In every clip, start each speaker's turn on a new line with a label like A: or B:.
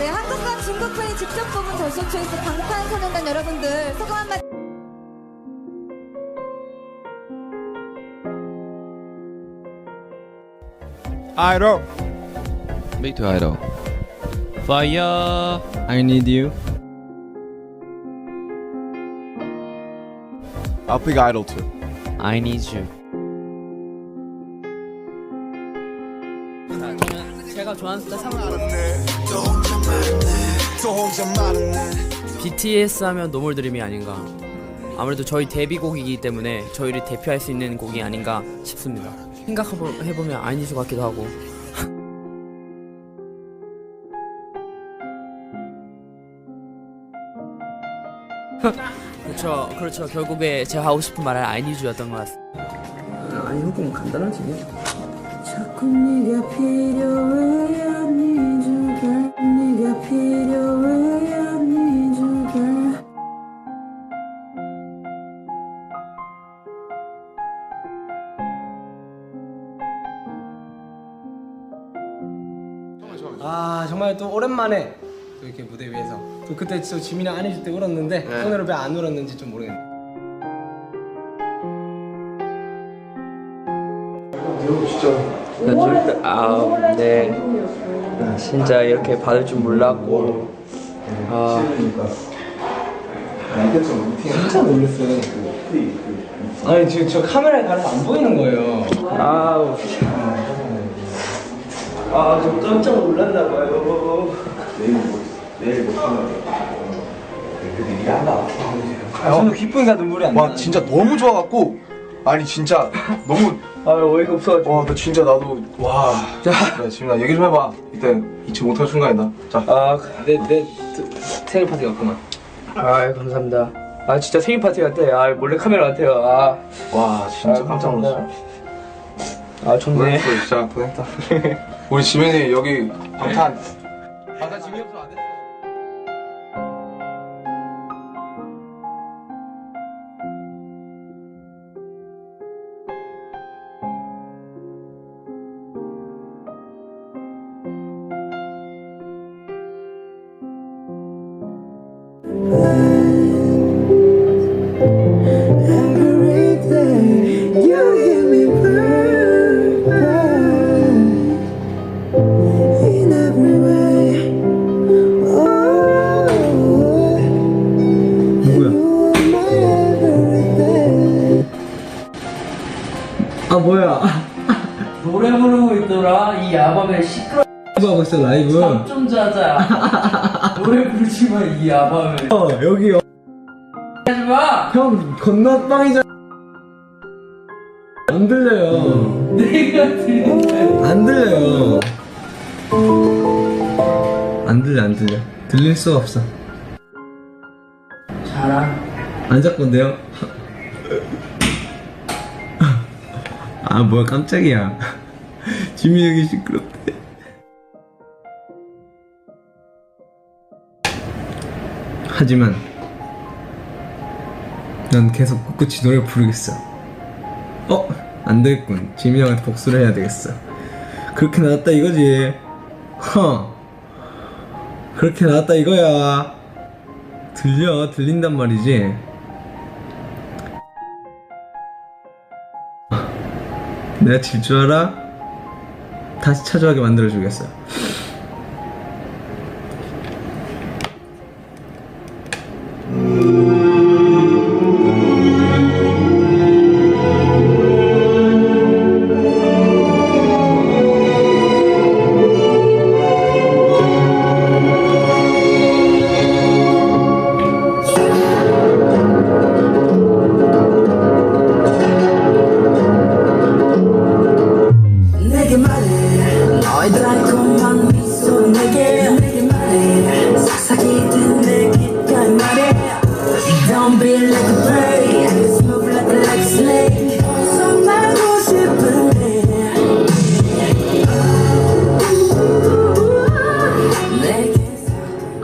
A: 네, 한국과 중국 팬이 직접 뽑은 더쇼 초이스 방탄소년단 여러분들 소감 한마디.
B: Idol.
C: Me too, Idol.
D: Fire.
C: I need you.
B: I'll pick Idol too.
D: I need you. 제가 좋아하는 스타 3을 BTS 하면 노멀 드림이 아닌가. 아무래도 저희 데뷔곡이기 때문에 저희를 대표할 수 있는 곡이 아닌가 싶습니다. 생각해보면 아이니즈 같기도 하고. 그렇죠. 결국에 제가 하고 싶은 말은 아이니즈였던 것 같습니다. 아니 조금 간단하지. 자꾸 네가 필요해 I need you girl. 네가 필요해 I need you girl.
E: 아 정말 또 오랜만에 또 이렇게 무대 위에서 또 그때 또 지민이랑 안 해줄 때 울었는데 오늘은 왜 안 울었는지 좀 모르겠네.
D: 네. 진짜 이렇게 받을 줄 몰랐고.
E: 진짜 놀랐어요. 아니 지금 저 카메라에 가려서 안 보이는 거예요. 저 깜짝 놀랐나 봐요. 내일 못하면 저는 기쁨과 눈물이 안 나.
B: 와 진짜 너무 좋아갖고 아니 진짜 너무
E: 어이가 없어가지고.
B: 와 나 진짜 나도 와. 자 그래 지민아 얘기 좀 해봐. 이때 잊지 못할 순간이다. 자.
E: 내 생일 파티 같구만. 감사합니다. 진짜 생일 파티 같아. 몰래 카메라 같아요.
B: 와 진짜 깜짝 놀랐어.
E: 좋네.
B: 진짜 보냈다. 우리 지민이 여기 방탄 지민이 없으면 안 됐어.
E: 뭐야?
D: 노래 부르고 있더라. 이 야밤에 시끄러.
E: 하고 있어 라이브.
D: 좀 자자. 노래 부르지만 이 야밤에.
E: 여기요.
D: 하지 마.
E: 형 건너방이잖아. 안 들려요.
D: 내가 들리는데.
E: 안 들려요. 안 들려. 들릴 수가 없어.
D: 자랑.
E: 안 잡건데요? 뭐야 깜짝이야. 지민이 형이 시끄럽대. 하지만 난 계속 꿋꿋이 노래 부르겠어. 안 되겠군. 지민이 형한테 복수를 해야 되겠어. 그렇게 나왔다 이거지. 그렇게 나왔다 이거야. 들린단 말이지. 내가 질 줄 알아? 다시 차주하게 만들어주겠어.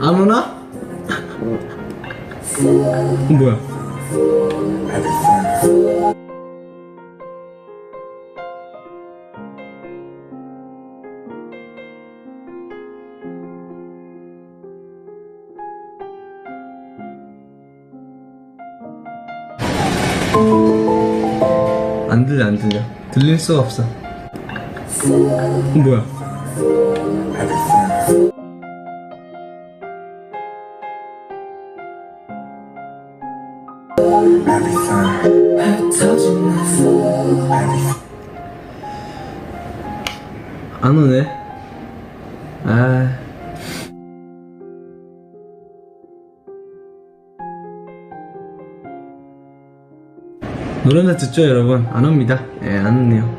E: 안 오나? 뭐야? 안 들려, 안 들려. 들릴 수가 없어. 뭐야? 안 오네. 아. 노래나 듣죠, 여러분? 안 옵니다. 예, 안 오네요.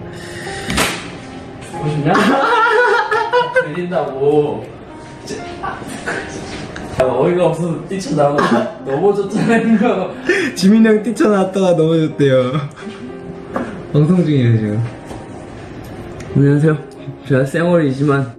D: 보시냐? 내린다고. 어이가 없어서 뛰쳐나오고 넘어졌잖아요, 이거.
E: 지민이 형 뛰쳐나왔다가 넘어졌대요. 방송 중이에요, 지금.
D: 안녕하세요. 제가 쌩얼이지만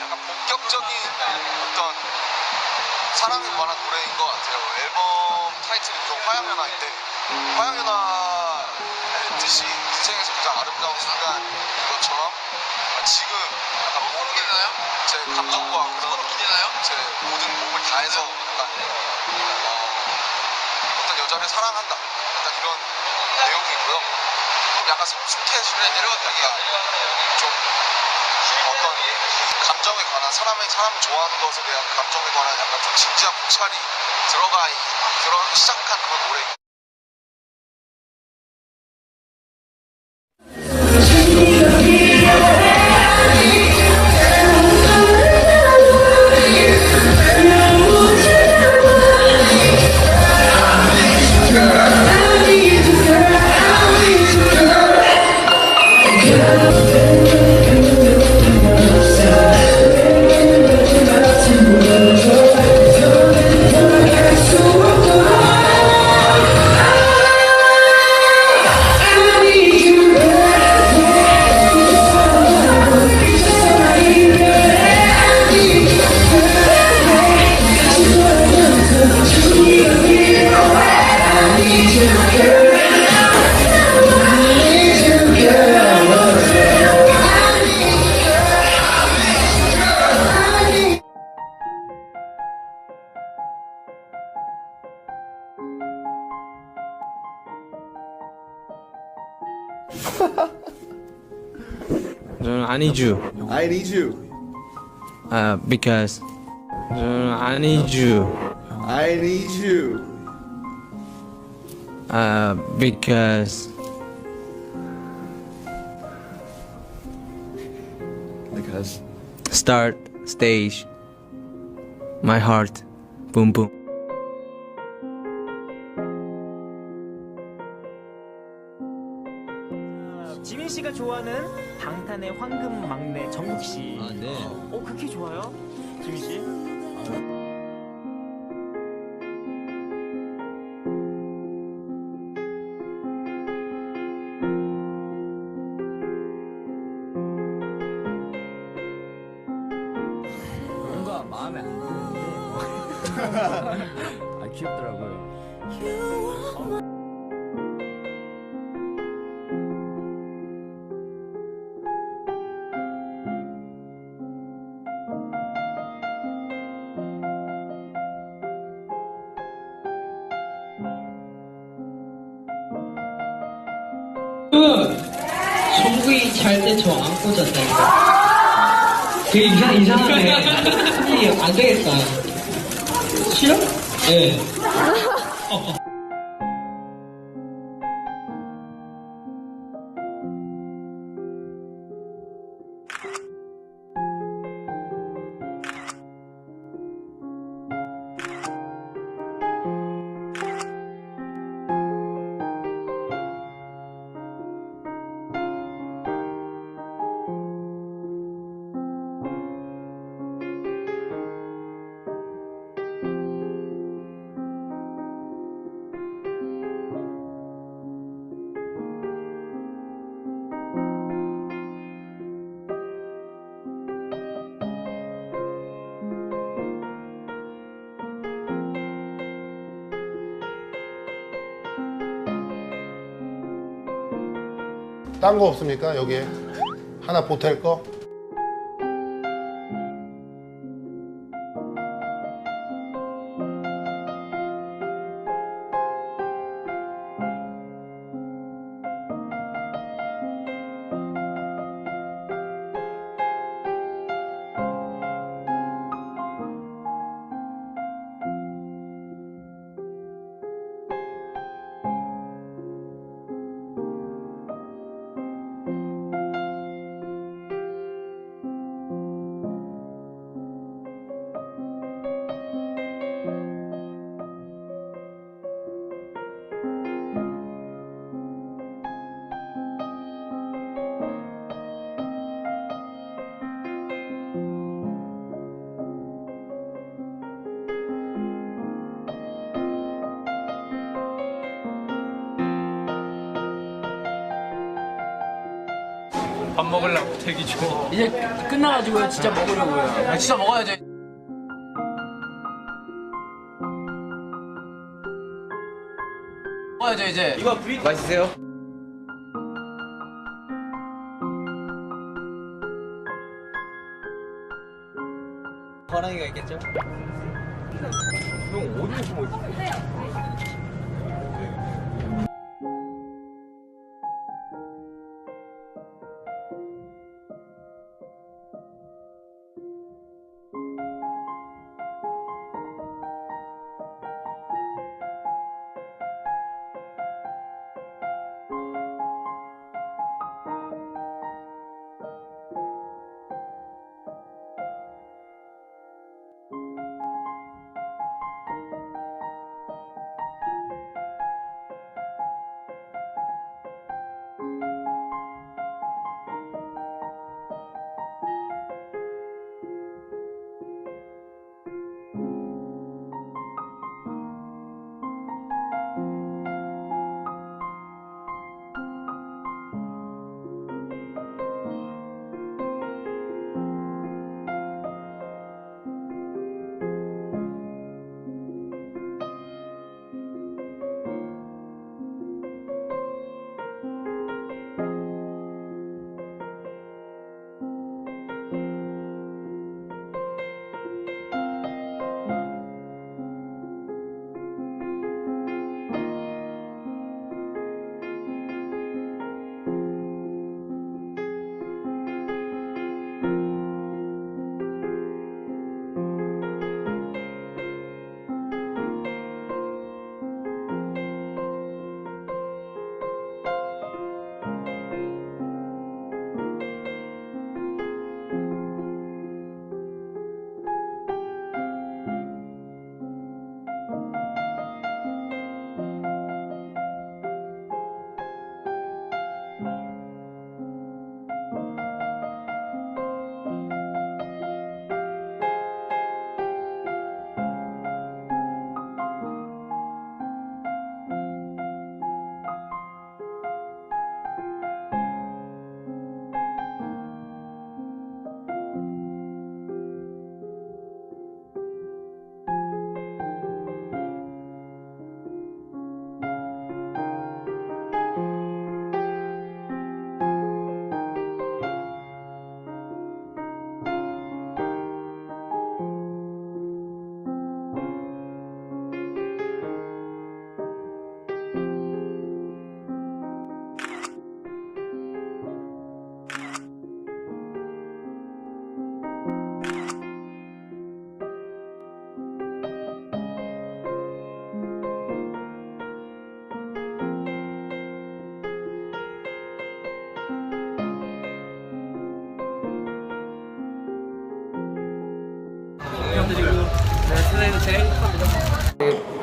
B: 약간 본격적인 어떤 사랑에 관한 노래인 것 같아요. 앨범 타이틀이 우선 화양연화인데 화양연화의 뜻이 인생에서 가장 아름다운 순간인 것처럼 지금 약간 모든 제 감정과 그런 제 모든 몸을 다해서 약간 어떤 여자를 사랑한다 약간 이런 내용이고요. 좀 약간 성숙해지는 좀 어떤 이 감정에 관한 사람을 좋아하는 것에 대한 감정에 관한 약간 좀 진지한 고찰이 들어가기 시작한 그런 노래입니다.
C: 저는 I need you.
F: I need you.
C: Because 저는 I need you.
F: I need you.
C: Because start stage my heart boom boom.
G: 지민 씨가 좋아하는 방탄의 황금 막내 정국 씨.
C: 아, 네.
G: 그렇게 좋아요? 지민 씨?
D: 아 귀엽더라고요.
H: 정국이 잘 때 저 안고 잤다니까. 그 이상하네. 안 되겠다. 싫어? 네.
I: 딴 거 없습니까? 여기에 하나 보탤 거?
C: 밥 먹으려고 되게 좋아.
D: 이제 끝나가지고요. 진짜 먹으려고요.
C: 아, 진짜 먹어야지. 먹어야죠 이제. 이거 맛있어요? 호랑이가 있겠죠? 형 어디에 숨어 있어?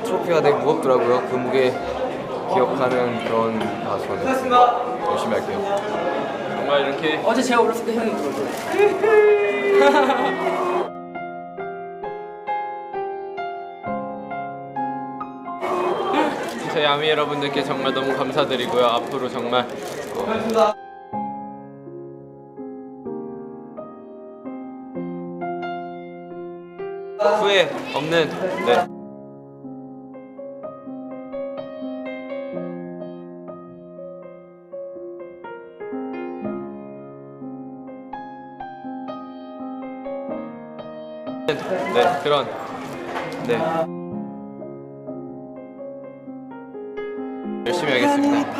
C: 트로피가 되게 무겁더라고요. 그 무게 기억하는 그런 저는 열심히 할게요. 정말 이렇게
D: 어제 제가 어렸을 때 형이 들어줘.
C: 저희 아미 여러분들께 정말 너무 감사드리고요. 앞으로 정말 후회 없는 그런 열심히 하겠습니다.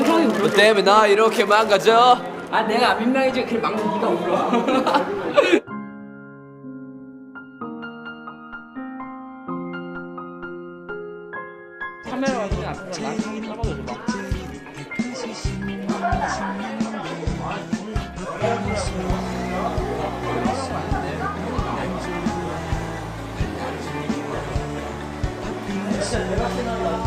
D: 형이 울어.
C: 너 때문에 나 이렇게 망가져.
D: 아 내가 안 민망해지 그래 막상 네가 울어. 카메라 왔는데 앞에서 나 잡아줘 봐. 진짜 대박 나다.